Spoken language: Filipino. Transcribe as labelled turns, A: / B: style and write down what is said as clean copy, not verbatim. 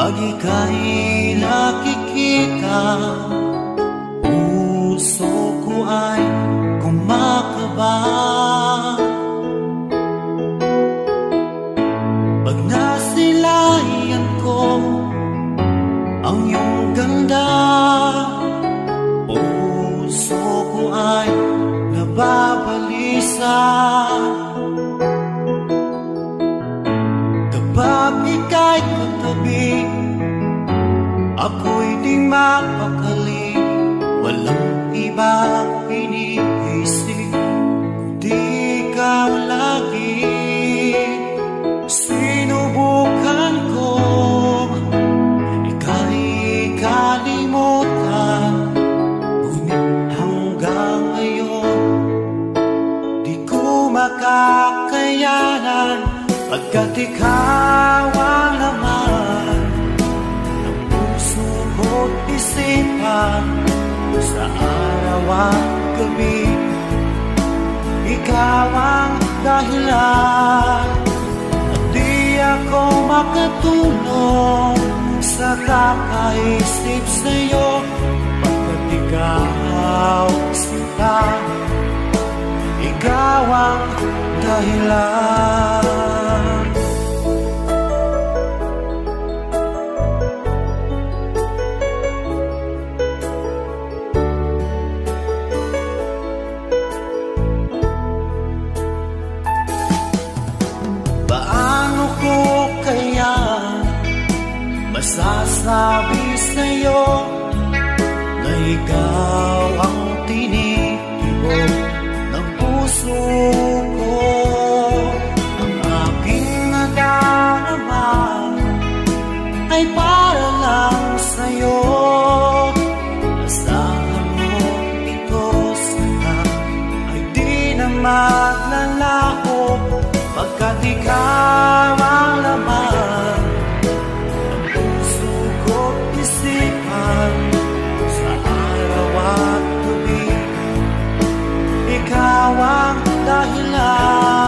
A: Pag ika'y nakikita, puso ko ay kumakaba. Pag nasilayan ko ang iyong ganda, puso ko ay nababalisa. Kapag ika'y katabi, ako'y di mapakali. Walang ibang iniisip, kundi ikaw lagi. Sinubukan ko ika'y kalimutan, ngunit hanggang ngayon di ko makakayanan. Pagkat ikaw ang laman ng puso ko't isipan, sa araw at gabi, ikaw ang dahilan. At di ako makatulog sa kakaisip sa'yo, pagkat ikaw sinta, ikaw ang dahilan. Masasabi sa'yo na ikaw